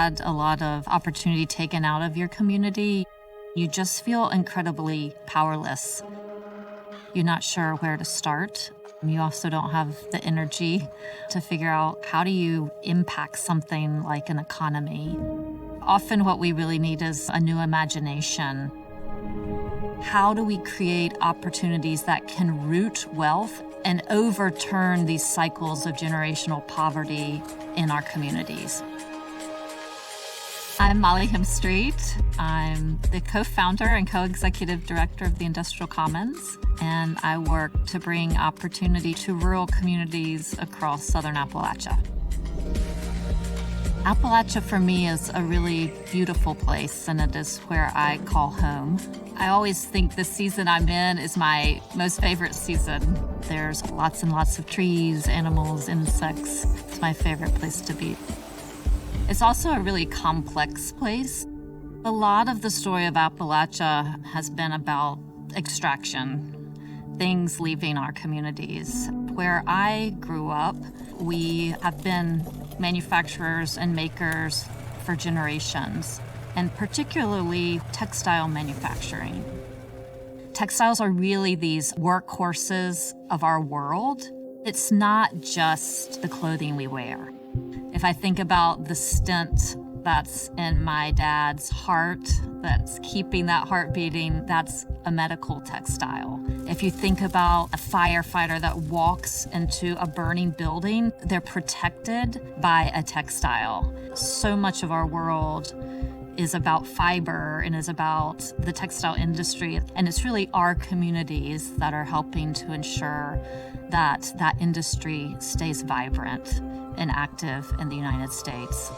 had a lot of opportunity taken out of your community, you just feel incredibly powerless. You're not sure where to start. You also don't have the energy to figure out how do you impact something like an economy. Often what we really need is a new imagination. How do we create opportunities that can root wealth and overturn these cycles of generational poverty in our communities? I'm Molly Hemstreet. I'm the co-founder and co-executive director of the Industrial Commons, and I work to bring opportunity to rural communities across Southern Appalachia. Appalachia for me is a really beautiful place, and it is where I call home. I always think the season I'm in is my most favorite season. There's lots and lots of trees, animals, insects. It's my favorite place to be. It's also a really complex place. A lot of the story of Appalachia has been about extraction, things leaving our communities. Where I grew up, we have been manufacturers and makers for generations, and particularly textile manufacturing. Textiles are really these workhorses of our world. It's not just the clothing we wear. If I think about the stent that's in my dad's heart, that's keeping that heart beating, that's a medical textile. If you think about a firefighter that walks into a burning building, they're protected by a textile. So much of our world is about fiber and is about the textile industry. And it's really our communities that are helping to ensure that that industry stays vibrant and active in the United States.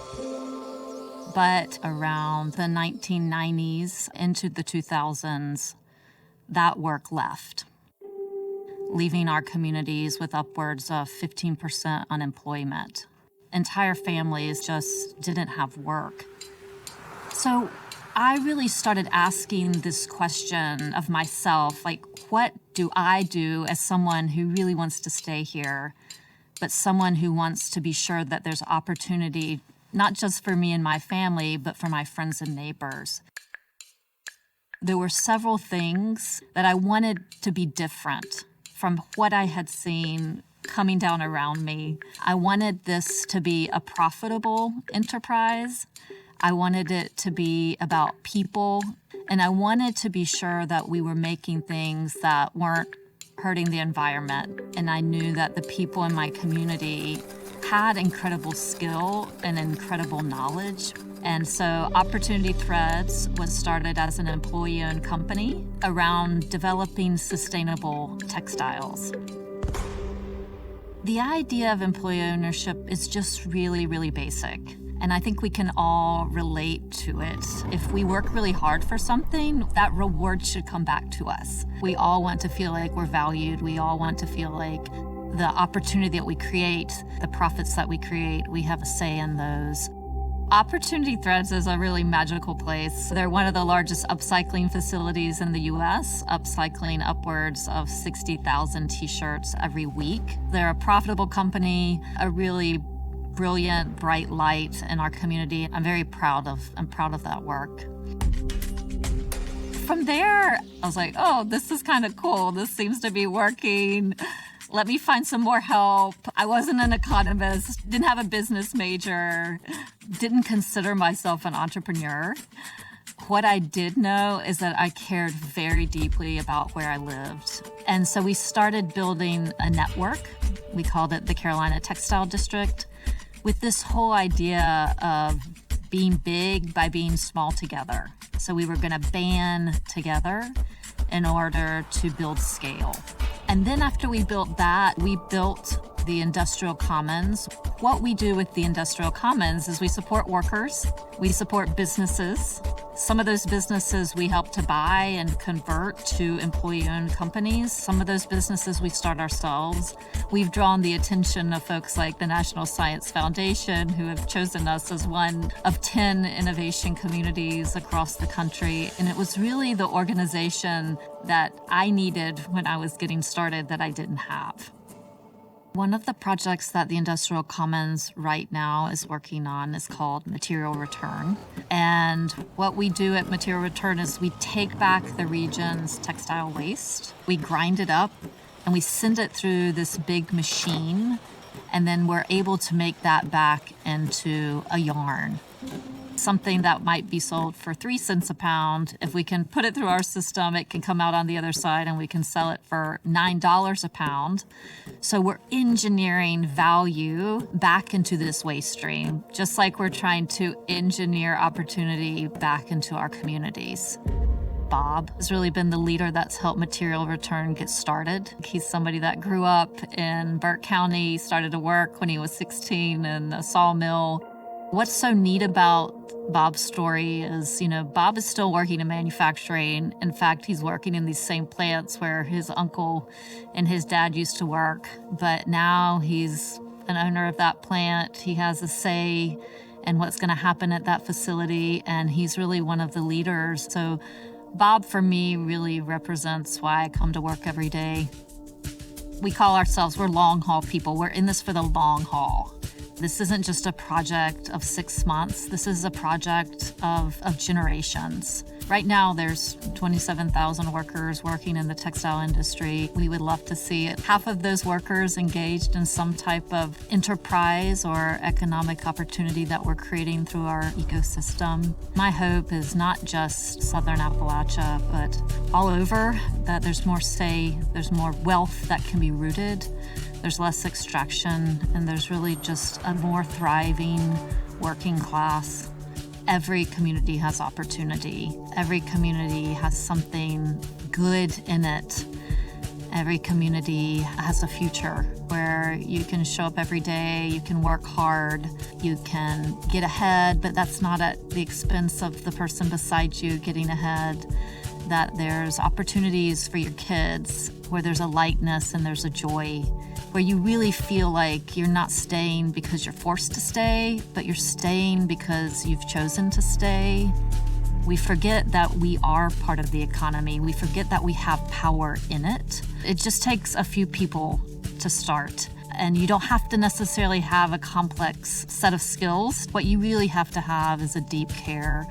But around the 1990s into the 2000s, that work left, leaving our communities with upwards of 15% unemployment. Entire families just didn't have work. So I really started asking this question of myself, like, what do I do as someone who really wants to stay here, but someone who wants to be sure that there's opportunity, not just for me and my family, but for my friends and neighbors. There were several things that I wanted to be different from what I had seen coming down around me. I wanted this to be a profitable enterprise. I wanted it to be about people, and I wanted to be sure that we were making things that weren't hurting the environment. And I knew that the people in my community had incredible skill and incredible knowledge. And so Opportunity Threads was started as an employee-owned company around developing sustainable textiles. The idea of employee ownership is just really, really basic. And I think we can all relate to it. If we work really hard for something, that reward should come back to us. We all want to feel like we're valued. We all want to feel like the opportunity that we create, the profits that we create, we have a say in those. Opportunity Threads is a really magical place. They're one of the largest upcycling facilities in the US, upcycling upwards of 60,000 t-shirts every week. They're a profitable company, a really brilliant, bright light in our community. I'm very proud of that work. From there, I was like, oh, this is kind of cool. This seems to be working. Let me find some more help. I wasn't an economist, didn't have a business major, didn't consider myself an entrepreneur. What I did know is that I cared very deeply about where I lived. And so we started building a network. We called it the Carolina Textile District, with this whole idea of being big by being small together. So we were going to band together in order to build scale. And then after we built that, we built the Industrial Commons. What we do with the Industrial Commons is we support workers, we support businesses. Some of those businesses we help to buy and convert to employee-owned companies. Some of those businesses we start ourselves. We've drawn the attention of folks like the National Science Foundation, who have chosen us as one of 10 innovation communities across the country. And it was really the organization that I needed when I was getting started that I didn't have. One of the projects that the Industrial Commons right now is working on is called material return. And what we do at material return is we take back the region's textile waste, we grind it up, and we send it through this big machine, and then we're able to make that back into a yarn. Something that might be sold for 3 cents a pound, if we can put it through our system, it can come out on the other side and we can sell it for $9 a pound. So we're engineering value back into this waste stream, just like we're trying to engineer opportunity back into our communities. Bob has really been the leader that's helped Material Return get started. He's somebody that grew up in Burke County, started to work when he was 16 in a sawmill. What's so neat about Bob's story is, Bob is still working in manufacturing. In fact, he's working in these same plants where his uncle and his dad used to work. But now he's an owner of that plant. He has a say in what's going to happen at that facility, and he's really one of the leaders. So Bob, for me, really represents why I come to work every day. We call ourselves, we're long haul people. We're in this for the long haul. This isn't just a project of 6 months. This is a project of generations. Right now, there's 27,000 workers working in the textile industry. We would love to see half of those workers engaged in some type of enterprise or economic opportunity that we're creating through our ecosystem. My hope is not just Southern Appalachia, but all over, that there's more say, there's more wealth that can be rooted. There's less extraction, and there's really just a more thriving working class. Every community has opportunity. Every community has something good in it. Every community has a future where you can show up every day, you can work hard, you can get ahead, but that's not at the expense of the person beside you getting ahead. That there's opportunities for your kids where there's a lightness and there's a joy, where you really feel like you're not staying because you're forced to stay, but you're staying because you've chosen to stay. We forget that we are part of the economy. We forget that we have power in it. It just takes a few people to start. And you don't have to necessarily have a complex set of skills. What you really have to have is a deep care